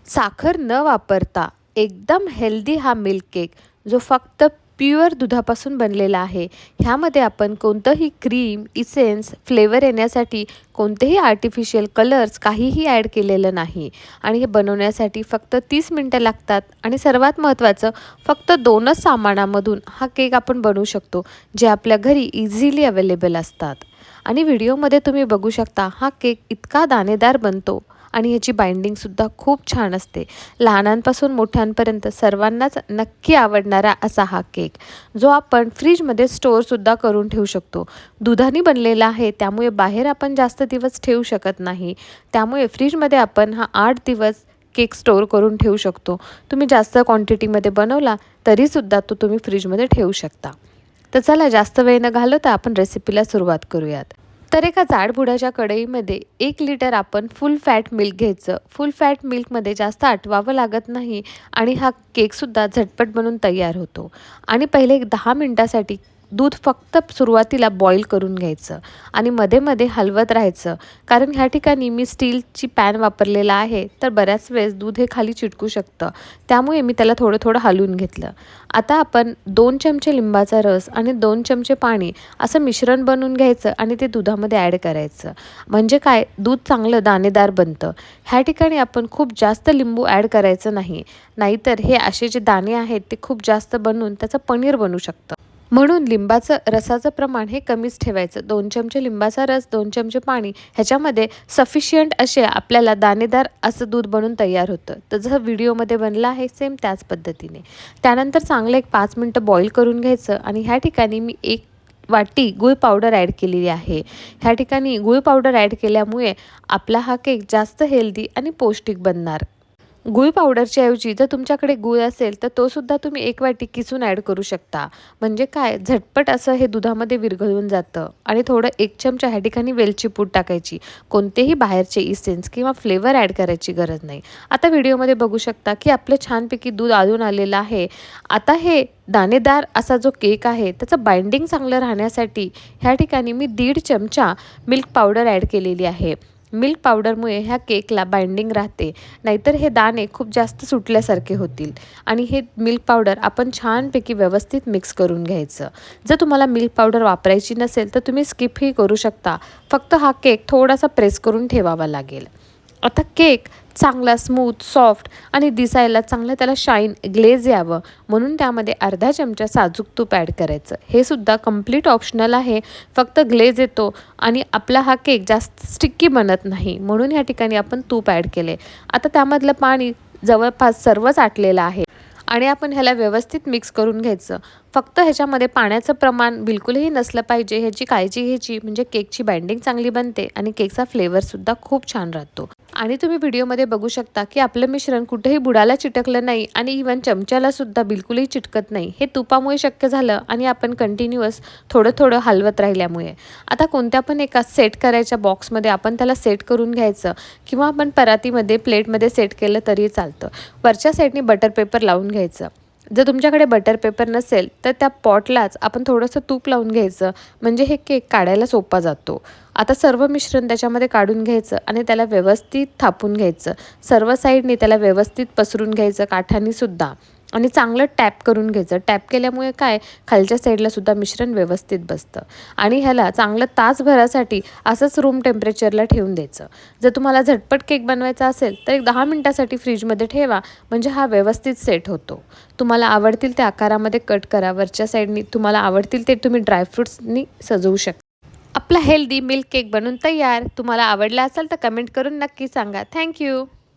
साखर न वापरता एकदम हेल्दी हा मिल्क केक जो फक्त प्युअर दुधापासून बनलेला आहे. ह्यामध्ये आपण कोणतंही क्रीम, इसेन्स, फ्लेवर येण्यासाठी कोणतेही आर्टिफिशियल कलर्स काहीही ॲड केलेलं नाही. आणि हे बनवण्यासाठी फक्त 30 मिनटं लागतात आणि सर्वात महत्त्वाचं फक्त 2च सामानामधून हा केक आपण बनवू शकतो, जे आपल्या घरी इझिली अवेलेबल असतात. आणि व्हिडिओमध्ये तुम्ही बघू शकता हा केक इतका दाणेदार बनतो आणि ह्याची बाइंडिंगसुद्धा खूप छान असते. लहानांपासून मोठ्यांपर्यंत सर्वांनाच नक्की आवडणारा असा हा केक, जो आपण फ्रीजमध्ये स्टोअरसुद्धा करून ठेवू शकतो. दुधाने बनलेला आहे, त्यामुळे बाहेर आपण जास्त दिवस ठेवू शकत नाही. त्यामुळे फ्रीजमध्ये आपण हा 8 दिवस केक स्टोअर करून ठेवू शकतो. तुम्ही जास्त क्वांटिटीमध्ये बनवला तरीसुद्धा तो तुम्ही फ्रीजमध्ये ठेवू शकता. तर चला जास्त वेळ न घालवता आपण रेसिपीला सुरुवात करूयात. तर एका जाडबुडाच्या कढईमध्ये 1 लिटर आपण फुल फॅट मिल्क घ्यायचं. फुल फॅट मिल्कमध्ये जास्त आटवावं लागत नाही आणि हा केकसुद्धा झटपट बनून तयार होतो. आणि पहिले एक 10 मिनटासाठी दूध फक्त सुरुवातीला बॉईल करून घ्यायचं आणि मध्ये मध्ये हलवत राहायचं. कारण ह्या ठिकाणी मी स्टीलची पॅन वापरलेला आहे, तर बऱ्याच वेळेस दूध हे खाली चिटकू शकतं. त्यामुळे मी त्याला थोडं थोडं हलवून घेतलं. आता आपण 2 चमचे लिंबाचा रस आणि 2 चमचे पाणी असं मिश्रण बनवून घ्यायचं आणि ते दुधामध्ये ॲड करायचं. म्हणजे काय, दूध चांगलं दाणेदार बनतं. ह्या ठिकाणी आपण खूप जास्त लिंबू ॲड करायचं नाही, नाहीतर हे असे जे दाणे आहेत ते खूप जास्त बनून त्याचं पनीर बनू शकतं. म्हणून लिंबाचं रसाचं प्रमाण हे कमीच ठेवायचं. 2 चमचे लिंबाचा रस, 2 चमचे पाणी ह्याच्यामध्ये सफिशियंट असे आपल्याला दाणेदार असं दूध बनून तयार होतं. तर जसं व्हिडिओमध्ये बनलं आहे सेम त्याच पद्धतीने. त्यानंतर चांगलं एक 5 मिनटं बॉईल करून घ्यायचं आणि ह्या ठिकाणी मी 1 वाटी गूळ पावडर ॲड केलेली आहे. ह्या ठिकाणी गूळ पावडर ॲड केल्यामुळे आपला हा केक जास्त हेल्दी आणि पौष्टिक बनणार. गूळ पावडरच्या ऐवजी जर तुमच्याकडे गूळ असेल तर तो सुद्धा तुम्ही 1 वाटी किसून ॲड करू शकता. म्हणजे काय, झटपट असं हे दुधामध्ये विरघळून जातं. आणि थोडं 1 चमचा ह्या ठिकाणी वेलची पूड टाकायची. कोणतेही बाहेरचे इसेन्स किंवा फ्लेवर ॲड करायची गरज नाही. आता व्हिडिओमध्ये बघू शकता की आपलं छानपैकी दूध आलून आलेलं आहे. आता हे दाणेदार असा जो केक आहे त्याचं बाइंडिंग चांगलं राहण्यासाठी ह्या ठिकाणी मी 1.5 चमचा मिल्क पावडर ॲड केलेली आहे. मिल्क पावडरमुळे ह्या केकला बाइंडिंग राहते, नाहीतर हे दाणे खूप जास्त सुटल्यासारखे होतील. आणि हे मिल्क पावडर आपण छानपैकी व्यवस्थित मिक्स करून घ्यायचं. जर तुम्हाला मिल्क पावडर वापरायची नसेल तर तुम्ही स्किपही करू शकता. फक्त हा केक थोडासा प्रेस करून ठेवावा लागेल. आता केक चांगला स्मूथ, सॉफ्ट आणि दिसायला चांगलं त्याला शाईन, ग्लेज यावं म्हणून त्यामध्ये अर्धा चमचा साजूक तूप ॲड करायचं. हे सुद्धा कंप्लीट ऑप्शनल आहे. फक्त ग्लेज येतो आणि आपला हा केक जास्त स्टिक्की बनत नाही, म्हणून ह्या ठिकाणी आपण तूप ॲड केले. आता त्यामधलं पाणी जवळपास सर्वच आटलेलं आहे आणि आपण ह्याला व्यवस्थित मिक्स करून घ्यायचं. फक्त ह्याच्यामध्ये पाण्याचं प्रमाण बिलकुलही नसलं पाहिजे, ह्याची काळजी घ्यायची. म्हणजे केकची बाइंडिंग चांगली बनते आणि केकचा फ्लेवरसुद्धा खूप छान राहतो. आणि तुम्ही व्हिडिओमध्ये बघू शकता की आपलं मिश्रण कुठेही बुडाला चिटकलं नाही आणि इवन चमच्यालासुद्धा बिलकुलही चिटकत नाही. हे तुपामुळे शक्य झालं आणि आपण कंटिन्युअस थोडं थोडं हलवत राहिल्यामुळे. आता कोणत्या पण एका सेट करायच्या बॉक्समध्ये आपण त्याला सेट करून घ्यायचं किंवा आपण परातीमध्ये, प्लेटमध्ये सेट केलं तरी चालतं. वरच्या साईडने बटर पेपर लावून घ्यायचं. जर तुमच्याकडे बटर पेपर नसेल तर त्या पॉटलाच आपण थोडंसं तूप लावून घ्यायचं, म्हणजे हे केक काढायला सोपा जातो. आता सर्व मिश्रण त्याच्यामध्ये काढून घ्यायचं आणि त्याला व्यवस्थित थापून घ्यायचं. सर्व साईडने त्याला व्यवस्थित पसरून घ्यायचं काठांनीसुद्धा आणि चांगलं टॅप करून घ्यायचं. टॅप केल्यामुळे काय, खालच्या साईडला सुद्धा मिश्रण व्यवस्थित बसतं. आणि ह्याला चांगलं तासभरासाठी असंच रूम टेम्परेचरला ठेवून द्यायचं. जर तुम्हाला झटपट केक बनवायचा असेल तर एक 10 मिनटासाठी फ्रीजमध्ये ठेवा, म्हणजे हा व्यवस्थित सेट होतो. तुम्हाला आवडतील त्या आकारामध्ये कट करा. वरच्या साईडनी तुम्हाला आवडतील ते तुम्ही ड्रायफ्रूट्सनी सजवू शकता. आपला हेल्दी मिल्क केक बनून तयार. तुम्हाला आवडला असेल तर कमेंट करून नक्की सांगा. थँक्यू.